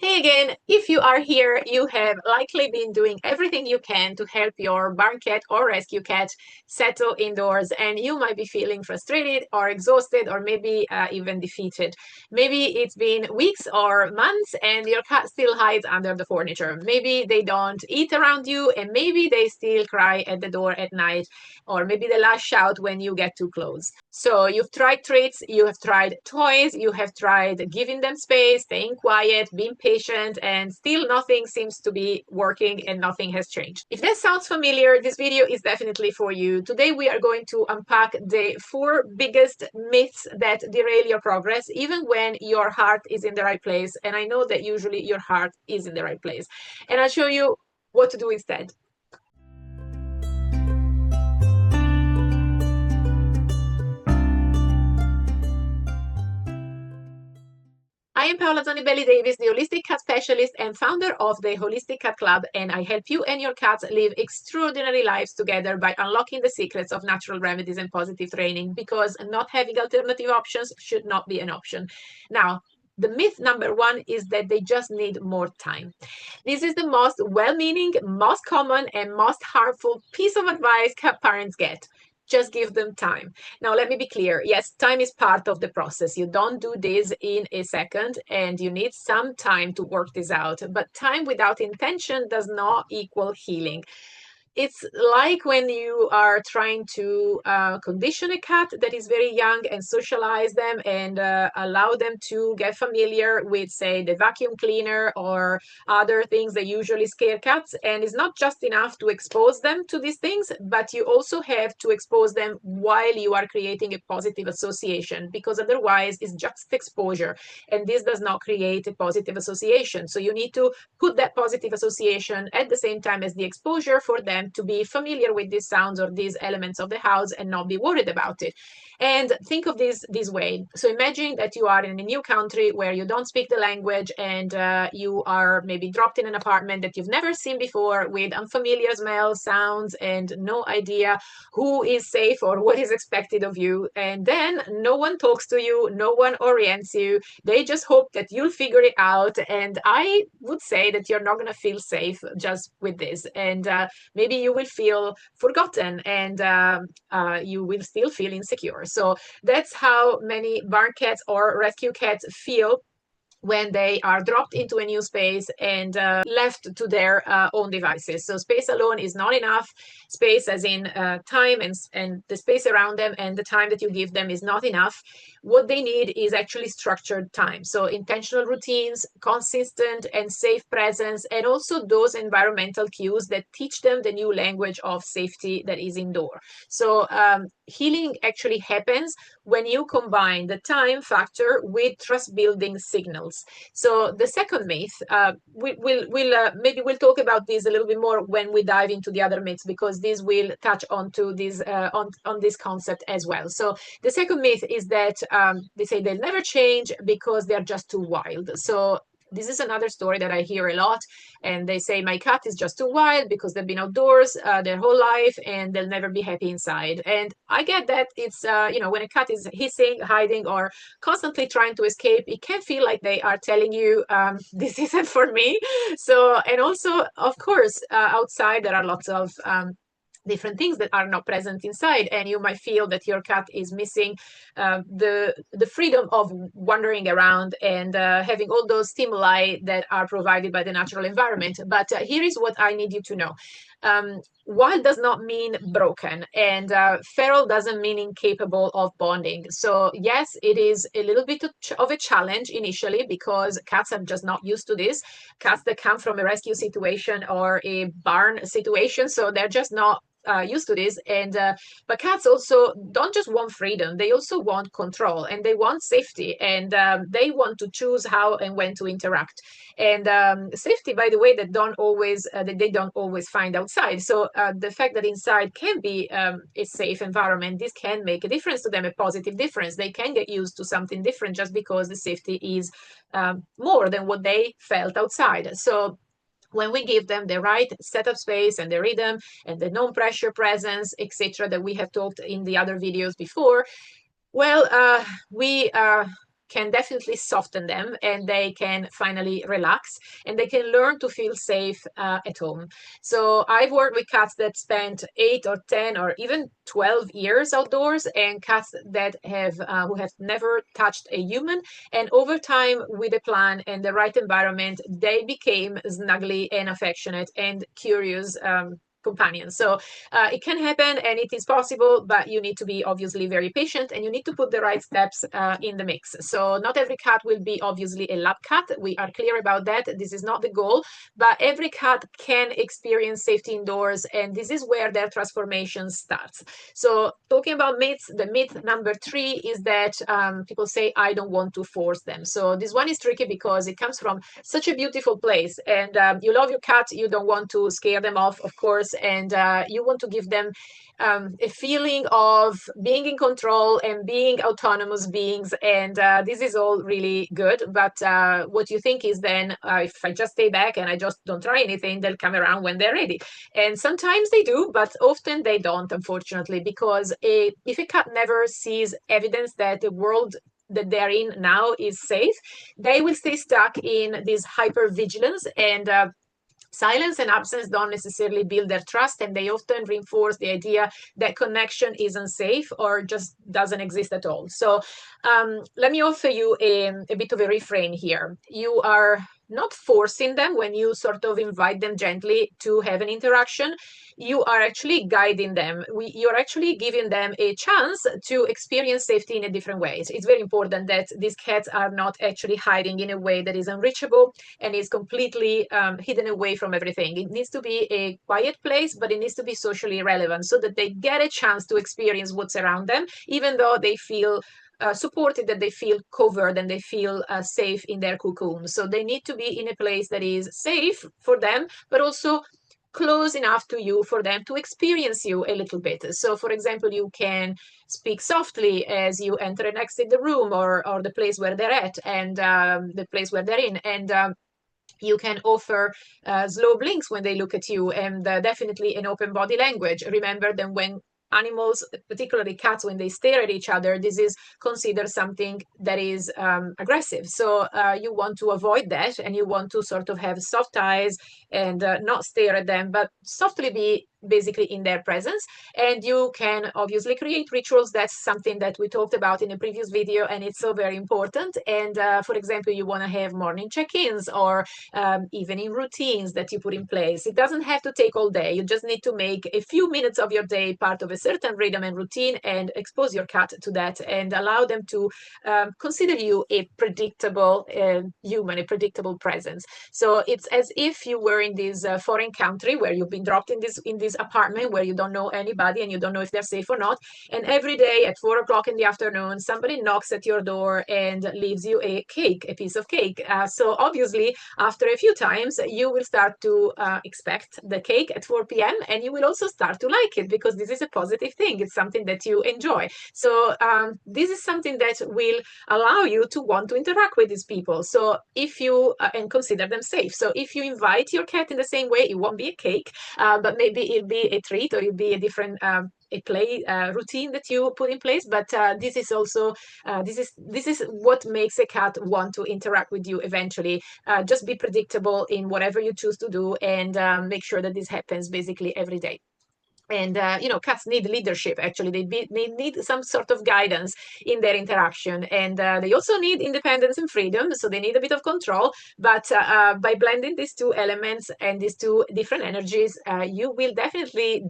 Hey again, if you are here, you have likely been doing everything you can to help your barn cat or rescue cat settle indoors, and you might be feeling frustrated or exhausted or maybe even defeated. Maybe it's been weeks or months and your cat still hides under the furniture. Maybe they don't eat around you, and maybe they still cry at the door at night, or maybe they lash out when you get too close. So you've tried treats, you have tried toys, you have tried giving them space, staying quiet, being patient, and still nothing seems to be working and nothing has changed. If that sounds familiar, this video is definitely for you. Today we are going to unpack the 4 biggest myths that derail your progress, even when your heart is in the right place. And I know that usually your heart is in the right place. And I'll show you what to do instead. I am Paola Zonibelli Davis, the holistic cat specialist and founder of the Holistic Cat Club, and I help you and your cats live extraordinary lives together by unlocking the secrets of natural remedies and positive training, because not having alternative options should not be an option. Now, the myth number 1 is that they just need more time. This is the most well-meaning, most common, and most harmful piece of advice cat parents get. Just give them time. Now, let me be clear. Yes, time is part of the process. You don't do this in a second, and you need some time to work this out. But time without intention does not equal healing. It's like when you are trying to condition a cat that is very young and socialize them and allow them to get familiar with, say, the vacuum cleaner or other things that usually scare cats. And it's not just enough to expose them to these things, but you also have to expose them while you are creating a positive association, because otherwise it's just exposure. And this does not create a positive association. So you need to put that positive association at the same time as the exposure for them to be familiar with these sounds or these elements of the house and not be worried about it. And think of this way. So imagine that you are in a new country where you don't speak the language, and you are maybe dropped in an apartment that you've never seen before with unfamiliar smells, sounds, and no idea who is safe or what is expected of you. And then no one talks to you, no one orients you. They just hope that you'll figure it out. And I would say that you're not going to feel safe just with this. And maybe you will feel forgotten, and you will still feel insecure. So that's how many barn cats or rescue cats feel when they are dropped into a new space and left to their own devices. So space alone is not enough. Space as in time and the space around them and the time that you give them is not enough. What they need is actually structured time. So intentional routines, consistent and safe presence, and also those environmental cues that teach them the new language of safety that is indoor. So healing actually happens when you combine the time factor with trust building signals. So the second myth, maybe we'll talk about this a little bit more when we dive into the other myths, because this will touch onto this on this concept as well. So the second myth is that they say they'll never change because they're just too wild. So this is another story that I hear a lot, and they say my cat is just too wild because they've been outdoors their whole life and they'll never be happy inside. And I get that. It's when a cat is hissing, hiding, or constantly trying to escape, it can feel like they are telling you this isn't for me. So, and also, of course, outside there are lots of different things that are not present inside, and you might feel that your cat is missing the freedom of wandering around and having all those stimuli that are provided by the natural environment. But here is what I need you to know. Wild does not mean broken, and feral doesn't mean incapable of bonding. So yes, it is a little bit of a challenge initially, because cats are just not used to this. Cats that come from a rescue situation or a barn situation, so they're just not used to this. And but cats also don't just want freedom, they also want control, and they want safety, and they want to choose how and when to interact. And safety, by the way, that they don't always find outside. So the fact that inside can be a safe environment, this can make a difference to them, a positive difference. They can get used to something different just because the safety is more than what they felt outside. So when we give them the right setup space and the rhythm and the non-pressure presence, etc., that we have talked in the other videos before, well, we can definitely soften them, and they can finally relax, and they can learn to feel safe at home. So I've worked with cats that spent 8 or 10 or even 12 years outdoors, and cats that have who have never touched a human. And over time, with a plan and the right environment, they became snuggly and affectionate and curious companions. So it can happen and it is possible, but you need to be obviously very patient, and you need to put the right steps in the mix. So not every cat will be obviously a lab cat. We are clear about that. This is not the goal, but every cat can experience safety indoors, and this is where their transformation starts. So talking about myths, the myth number 3 is that people say, I don't want to force them. So this one is tricky because it comes from such a beautiful place, and you love your cat, you don't want to scare them off, of course, and you want to give them a feeling of being in control and being autonomous beings, and this is all really good. But what you think is then, if I just stay back and I just don't try anything, they'll come around when they're ready. And sometimes they do, but often they don't, unfortunately, because if a cat never sees evidence that the world that they're in now is safe, they will stay stuck in this hypervigilance, and silence and absence don't necessarily build their trust, and they often reinforce the idea that connection is unsafe or just doesn't exist at all. So let me offer you a bit of a refrain here. You are not forcing them when you sort of invite them gently to have an interaction. You are actually guiding them. You're actually giving them a chance to experience safety in a different way. It's very important that these cats are not actually hiding in a way that is unreachable and is completely hidden away from everything. It needs to be a quiet place, but it needs to be socially relevant so that they get a chance to experience what's around them, even though they feel supported, that they feel covered, and they feel safe in their cocoon. So they need to be in a place that is safe for them, but also close enough to you for them to experience you a little bit. So for example, you can speak softly as you enter and exit the room, or the place where they're at, and the place where they're in, and you can offer slow blinks when they look at you, and definitely an open body language. Remember that when animals, particularly cats, when they stare at each other, this is considered something that is aggressive. So you want to avoid that, and you want to sort of have soft eyes and not stare at them, but softly be basically in their presence. And you can obviously create rituals. That's something that we talked about in a previous video, and it's so very important. And for example, you want to have morning check-ins or evening routines that you put in place. It doesn't have to take all day. You just need to make a few minutes of your day part of a certain rhythm and routine, and expose your cat to that, and allow them to consider you a predictable human, a predictable presence. So it's as if you were in this foreign country where you've been dropped in this apartment where you don't know anybody and you don't know if they're safe or not. And every day at 4 o'clock in the afternoon, somebody knocks at your door and leaves you a cake, a piece of cake. So obviously, after a few times, you will start to expect the cake at 4 p.m. and you will also start to like it, because this is a positive thing. It's something that you enjoy. So this is something that will allow you to want to interact with these people. So if you and consider them safe. So if you invite your cat in the same way, it won't be a cake, but maybe it'll be a treat, or it'll be a different a play routine that you put in place. But this is also this is what makes a cat want to interact with you eventually. Just be predictable in whatever you choose to do, and make sure that this happens basically every day. And cats need leadership. Actually, they need some sort of guidance in their interaction, and they also need independence and freedom. So they need a bit of control. But by blending these two elements and these two different energies, you will definitely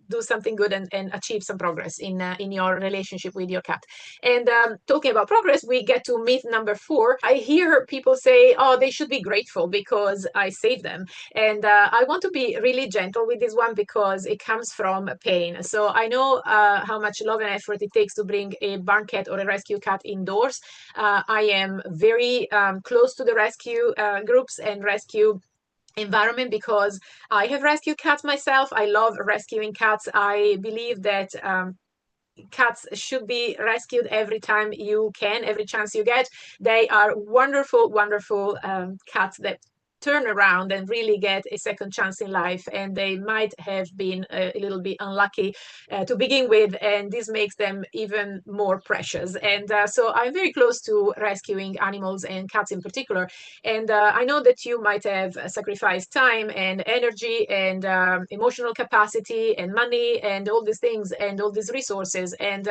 do something good and achieve some progress in your relationship with your cat. And talking about progress, we get to myth number 4. I hear people say, "Oh, they should be grateful because I saved them." And I want to be really gentle with this one, because it comes from pain. So I know how much love and effort it takes to bring a barn cat or a rescue cat indoors. I am very close to the rescue groups and rescue environment, because I have rescued cats myself. I love rescuing cats. I believe that cats should be rescued every time you can, every chance you get. They are wonderful, wonderful cats that turn around and really get a second chance in life, and they might have been a little bit unlucky to begin with, and this makes them even more precious. And so I'm very close to rescuing animals and cats in particular, and I know that you might have sacrificed time and energy and emotional capacity and money and all these things and all these resources, and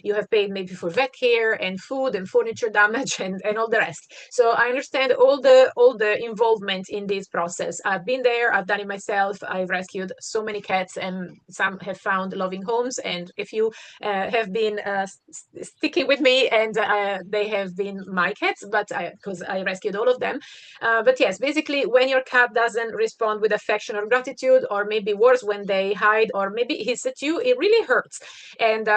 you have paid maybe for vet care and food and furniture damage and all the rest. So I understand all the involvement in this process. I've been there, I've done it myself. I've rescued so many cats, and some have found loving homes. And if you have been sticking with me, and they have been my cats, but because I rescued all of them. But yes, basically, when your cat doesn't respond with affection or gratitude, or maybe worse, when they hide or maybe hiss at you, it really hurts. And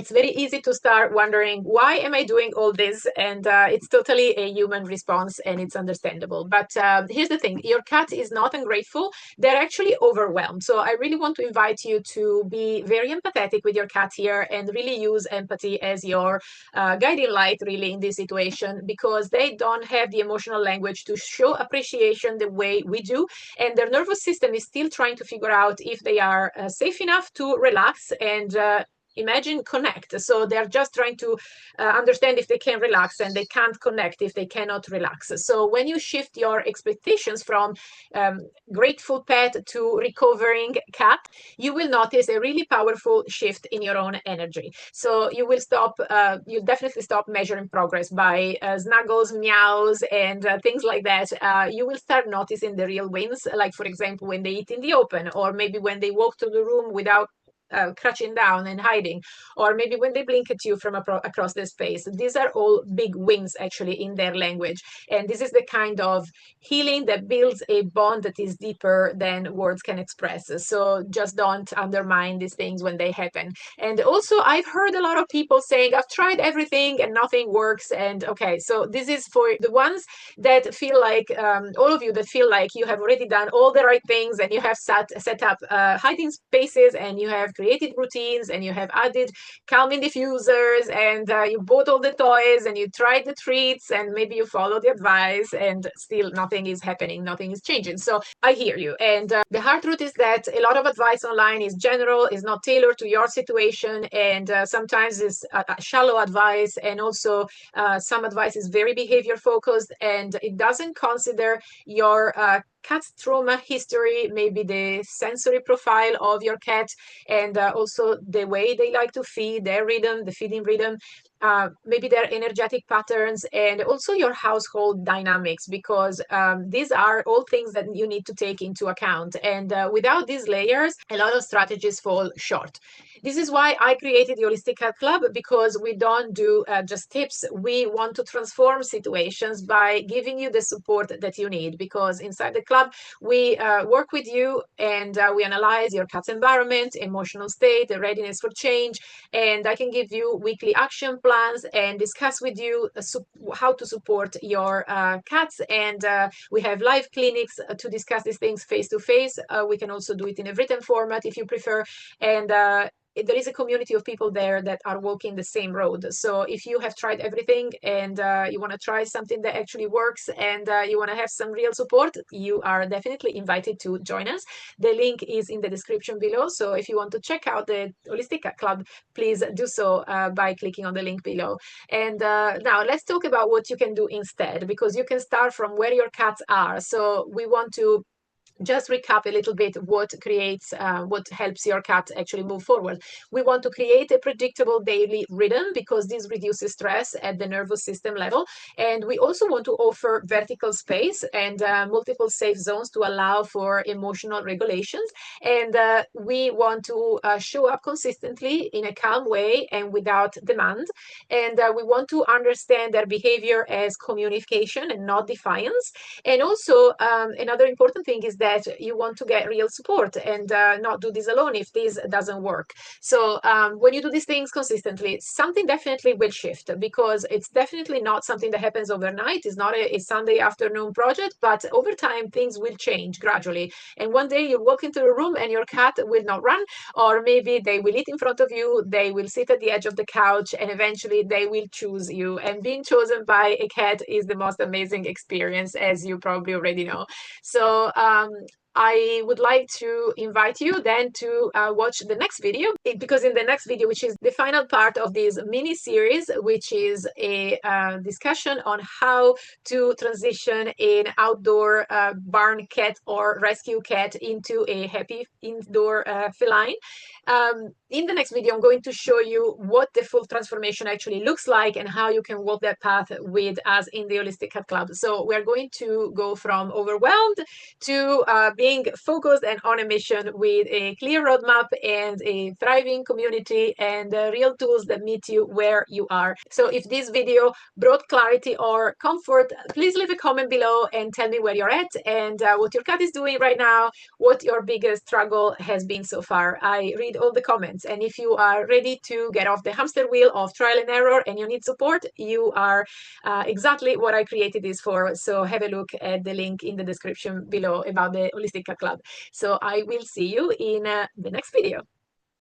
it's very easy to start wondering, why am I doing all this? And it's totally a human response, and it's understandable. But here's the thing, your cat is not ungrateful. They're actually overwhelmed. So I really want to invite you to be very empathetic with your cat here, and really use empathy as your guiding light, really, in this situation, because they don't have the emotional language to show appreciation the way we do. And their nervous system is still trying to figure out if they are safe enough to relax and imagine connect. So they're just trying to understand if they can relax, and they can't connect if they cannot relax. So when you shift your expectations from grateful pet to recovering cat, you will notice a really powerful shift in your own energy. So you will stop, you'll definitely stop measuring progress by snuggles, meows, and things like that. You will start noticing the real wins, like, for example, when they eat in the open, or maybe when they walk to the room without crouching down and hiding, or maybe when they blink at you from across the space. These are all big wins, actually, in their language. And this is the kind of healing that builds a bond that is deeper than words can express. So just don't undermine these things when they happen. And also, I've heard a lot of people saying, I've tried everything and nothing works. And okay, so this is for the ones that feel like, all of you that feel like you have already done all the right things, and you have set up hiding spaces, and you have created routines, and you have added calming diffusers, and you bought all the toys, and you tried the treats, and maybe you follow the advice, and still nothing is happening, nothing is changing. So I hear you. And the hard truth is that a lot of advice online is general, is not tailored to your situation, and sometimes it's shallow advice, and also some advice is very behavior focused, and it doesn't consider your cat's trauma history, maybe the sensory profile of your cat, and also the way they like to feed, their rhythm, the feeding rhythm, maybe their energetic patterns, and also your household dynamics, because these are all things that you need to take into account. And without these layers, a lot of strategies fall short. This is why I created the Holistic Cat Club, because we don't do just tips. We want to transform situations by giving you the support that you need, because inside the club, we work with you, and we analyze your cat's environment, emotional state, the readiness for change, and I can give you weekly action plans and discuss with you how to support your cats. And we have live clinics to discuss these things face to face. We can also do it in a written format if you prefer. And there is a community of people there that are walking the same road. So if you have tried everything, and you want to try something that actually works, and you want to have some real support, you are definitely invited to join us. The link is in the description below. So if you want to check out the Holistic Cat Club, please do so by clicking on the link below. And now let's talk about what you can do instead, because you can start from where your cats are. So we want to just recap a little bit what helps your cat actually move forward. We want to create a predictable daily rhythm, because this reduces stress at the nervous system level. And we also want to offer vertical space and multiple safe zones to allow for emotional regulations. And we want to show up consistently in a calm way and without demand. And we want to understand their behavior as communication and not defiance. And also, another important thing is that you want to get real support and not do this alone if this doesn't work. So when you do these things consistently, something definitely will shift, because it's definitely not something that happens overnight. It's not a Sunday afternoon project, but over time things will change gradually. And one day you walk into a room and your cat will not run, or maybe they will eat in front of you, they will sit at the edge of the couch, and eventually they will choose you. And being chosen by a cat is the most amazing experience, as you probably already know. So I would like to invite you then to watch the next video, because in the next video, which is the final part of this mini series, which is a discussion on how to transition an outdoor barn cat or rescue cat into a happy indoor feline. In the next video, I'm going to show you what the full transformation actually looks like and how you can walk that path with us in the Holistic Cat Club. So we're going to go from overwhelmed to being focused and on a mission with a clear roadmap and a thriving community and real tools that meet you where you are. So if this video brought clarity or comfort, please leave a comment below and tell me where you're at and what your cat is doing right now, what your biggest struggle has been so far. I read all the comments, and if you are ready to get off the hamster wheel of trial and error and you need support, you are exactly what I created this for. So have a look at the link in the description below about the Holistic Cat Club. So I will see you in the next video.